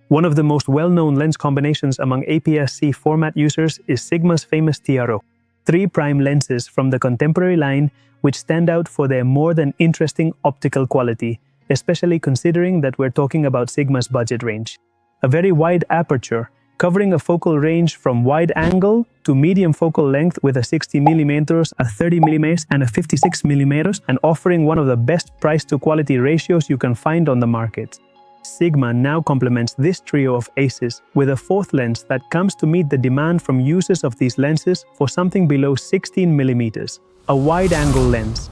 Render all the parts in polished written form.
One of the most well-known lens combinations among APS-C format users is Sigma's famous TRO. 3 prime lenses from the contemporary line which stand out for their more than interesting optical quality, especially considering that we're talking about Sigma's budget range. A very wide aperture, covering a focal range from wide angle to medium focal length with a 60mm, a 30mm, and a 56mm, and offering one of the best price-to-quality ratios you can find on the market. Sigma now complements this trio of aces with a 4th lens that comes to meet the demand from users of these lenses for something below 16mm, a wide-angle lens.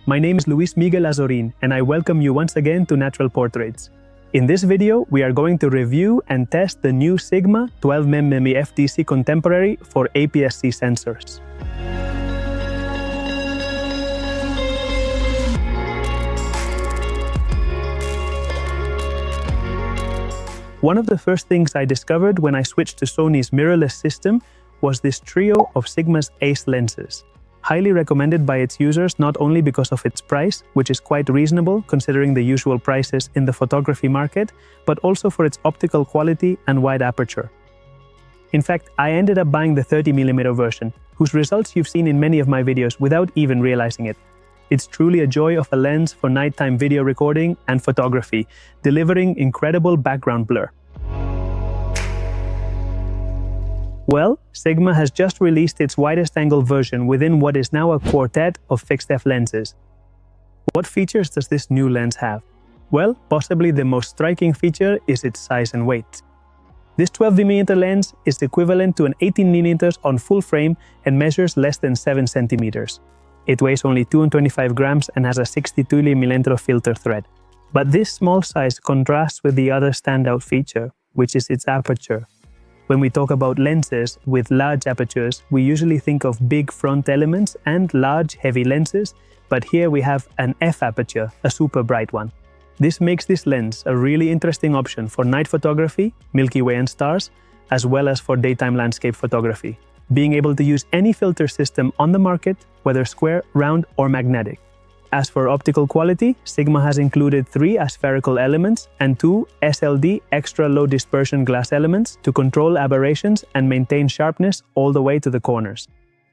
My name is Miguel Azorín, and I welcome you once again to Natural Portraits. In this video, we are going to review and test the new Sigma 12mm f1.4 Contemporary for APS-C sensors. One of the first things I discovered when I switched to Sony's mirrorless system was this trio of Sigma's ace lenses. Highly recommended by its users not only because of its price, which is quite reasonable considering the usual prices in the photography market, but also for its optical quality and wide aperture. In fact, I ended up buying the 30mm version, whose results you've seen in many of my videos without even realizing it. It's truly a joy of a lens for nighttime video recording and photography, delivering incredible background blur. Well, Sigma has just released its widest angle version within what is now a quartet of fixed-f lenses. What features does this new lens have? Well, possibly the most striking feature is its size and weight. This 12mm lens is equivalent to an 18mm on full frame and measures less than 7 centimeters. It weighs only 225 grams and has a 62mm filter thread. But this small size contrasts with the other standout feature, which is its aperture. When we talk about lenses with large apertures, we usually think of big front elements and large, heavy lenses, but here we have an F aperture, a super bright one. This makes this lens a really interesting option for night photography, Milky Way and stars, as well as for daytime landscape photography, being able to use any filter system on the market, whether square, round, or magnetic. As for optical quality, Sigma has included 3 aspherical elements and 2 SLD extra low dispersion glass elements to control aberrations and maintain sharpness all the way to the corners.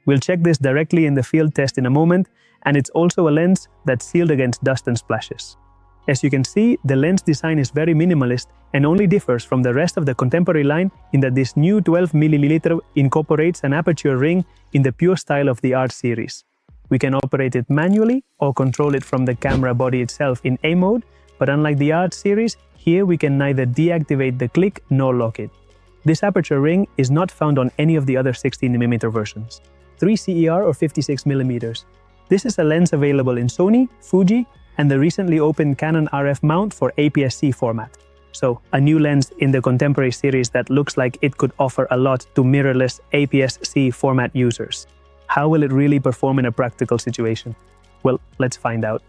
We'll check this directly in the field test in a moment, and it's also a lens that's sealed against dust and splashes. As you can see, the lens design is very minimalist and only differs from the rest of the contemporary line in that this new 12mm incorporates an aperture ring in the pure style of the Art series. We can operate it manually or control it from the camera body itself in A mode, but unlike the Art series, here we can neither deactivate the click nor lock it. This aperture ring is not found on any of the other 16mm versions. 3 CER or 56mm. This is a lens available in Sony, Fuji, and the recently opened Canon RF mount for APS-C format. So, a new lens in the contemporary series that looks like it could offer a lot to mirrorless APS-C format users. How will it really perform in a practical situation? Well, let's find out.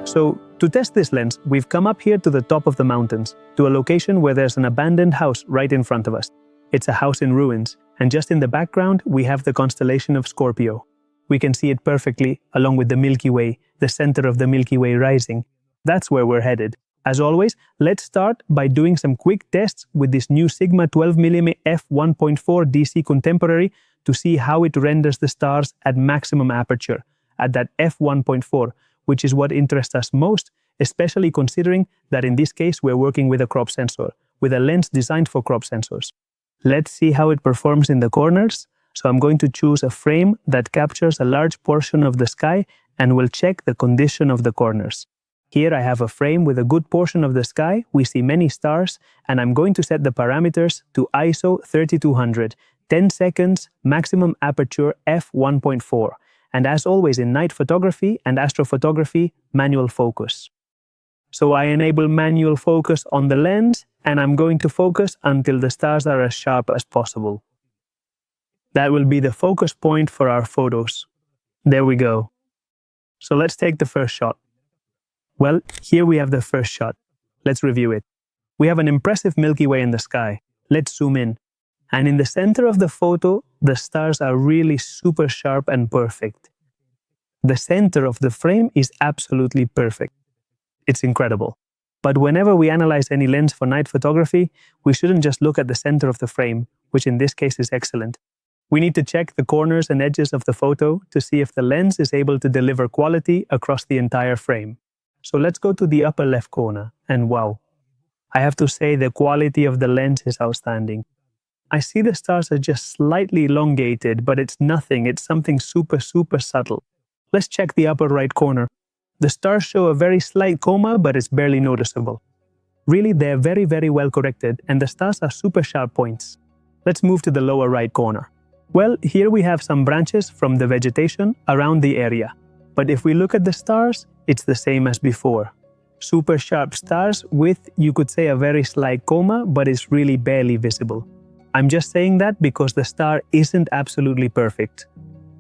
So, to test this lens, we've come up here to the top of the mountains, to a location where there's an abandoned house right in front of us. It's a house in ruins, and just in the background we have the constellation of Scorpio. We can see it perfectly, along with the Milky Way, the center of the Milky Way rising. That's where we're headed. As always, let's start by doing some quick tests with this new Sigma 12mm f1.4 DC Contemporary to see how it renders the stars at maximum aperture, at that f1.4, which is what interests us most especially considering that in this case we're working with a crop sensor, with a lens designed for crop sensors. Let's see how it performs in the corners. So I'm going to choose a frame that captures a large portion of the sky and will check the condition of the corners. Here I have a frame with a good portion of the sky, we see many stars, and I'm going to set the parameters to ISO 3200, 10 seconds, maximum aperture f1.4, and as always in night photography and astrophotography, manual focus. So I enable manual focus on the lens, and I'm going to focus until the stars are as sharp as possible. That will be the focus point for our photos. There we go. So let's take the first shot. Well, here we have the first shot. Let's review it. We have an impressive Milky Way in the sky. Let's zoom in. And in the center of the photo, the stars are really super sharp and perfect. The center of the frame is absolutely perfect. It's incredible. But whenever we analyze any lens for night photography, we shouldn't just look at the center of the frame, which in this case is excellent. We need to check the corners and edges of the photo to see if the lens is able to deliver quality across the entire frame. So let's go to the upper left corner, and wow, I have to say the quality of the lens is outstanding. I see the stars are just slightly elongated, but it's nothing, it's something super subtle. Let's check the upper right corner. The stars show a very slight coma, but it's barely noticeable. Really, they're very well corrected, and the stars are super sharp points. Let's move to the lower right corner. Well, here we have some branches from the vegetation around the area. But if we look at the stars, it's the same as before. Super sharp stars with, you could say, a very slight coma, but it's really barely visible. I'm just saying that because the star isn't absolutely perfect.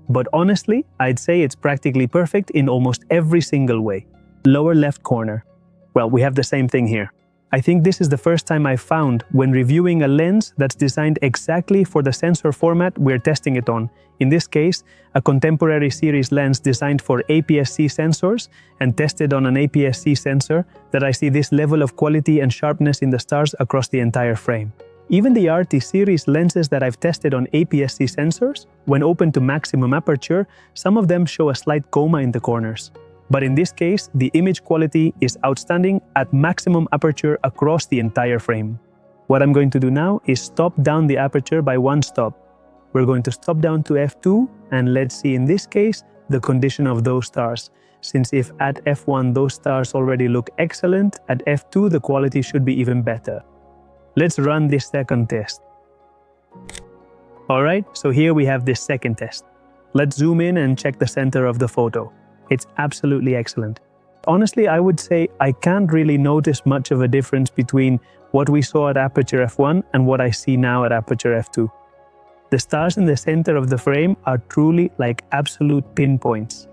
But honestly, I'd say it's practically perfect in almost every single way. Lower left corner. Well, we have the same thing here. I think this is the first time I've found when reviewing a lens that's designed exactly for the sensor format we're testing it on. In this case, a contemporary series lens designed for APS-C sensors and tested on an APS-C sensor, that I see this level of quality and sharpness in the stars across the entire frame. Even the RT series lenses that I've tested on APS-C sensors, when open to maximum aperture, some of them show a slight coma in the corners. But in this case, the image quality is outstanding at maximum aperture across the entire frame. What I'm going to do now is stop down the aperture by one stop. We're going to stop down to f2, and let's see in this case the condition of those stars. Since if at f1 those stars already look excellent, at f2 the quality should be even better. Let's run this second test. Alright, so here we have this second test. Let's zoom in and check the center of the photo. It's absolutely excellent. Honestly, I would say I can't really notice much of a difference between what we saw at aperture f1 and what I see now at aperture f2. The stars in the center of the frame are truly like absolute pinpoints.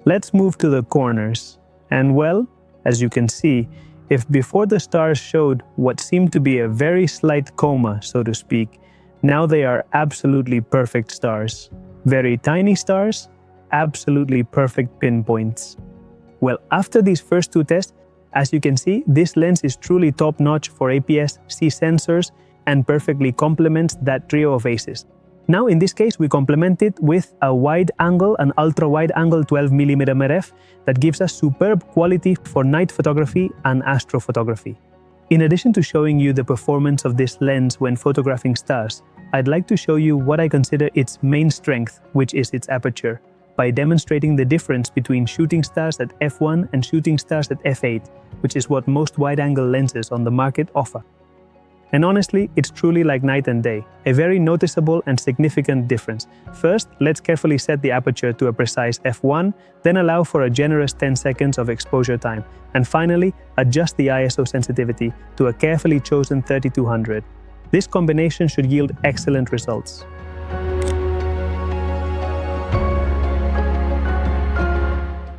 Let's move to the corners. And well, as you can see, if before the stars showed what seemed to be a very slight coma, so to speak, now they are absolutely perfect stars. Very tiny stars, absolutely perfect pinpoints. Well, after these first two tests, as you can see, this lens is truly top-notch for APS-C sensors and perfectly complements that trio of aces. Now, in this case, we complement it with a wide-angle and ultra-wide-angle 12mm f that gives us superb quality for night photography and astrophotography. In addition to showing you the performance of this lens when photographing stars, I'd like to show you what I consider its main strength, which is its aperture, by demonstrating the difference between shooting stars at f1 and shooting stars at f8, which is what most wide-angle lenses on the market offer. And honestly, it's truly like night and day, a very noticeable and significant difference. First, let's carefully set the aperture to a precise f1, then allow for a generous 10 seconds of exposure time, and finally, adjust the ISO sensitivity to a carefully chosen 3200. This combination should yield excellent results.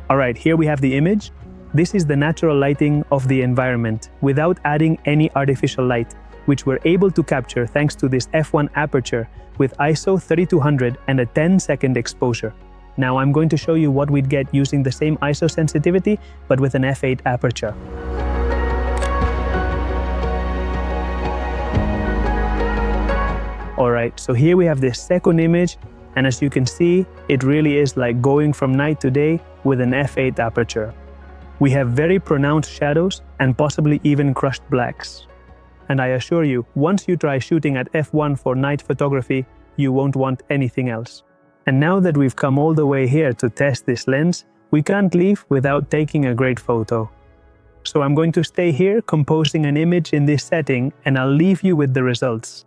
Alright, here we have the image. This is the natural lighting of the environment without adding any artificial light, which we're able to capture thanks to this f1 aperture with ISO 3200 and a 10-second exposure. Now I'm going to show you what we'd get using the same ISO sensitivity but with an f8 aperture. Alright, so here we have this second image, and as you can see, it really is like going from night to day with an f8 aperture. We have very pronounced shadows and possibly even crushed blacks. And I assure you, once you try shooting at f1 for night photography, you won't want anything else. And now that we've come all the way here to test this lens, we can't leave without taking a great photo. So I'm going to stay here composing an image in this setting, and I'll leave you with the results.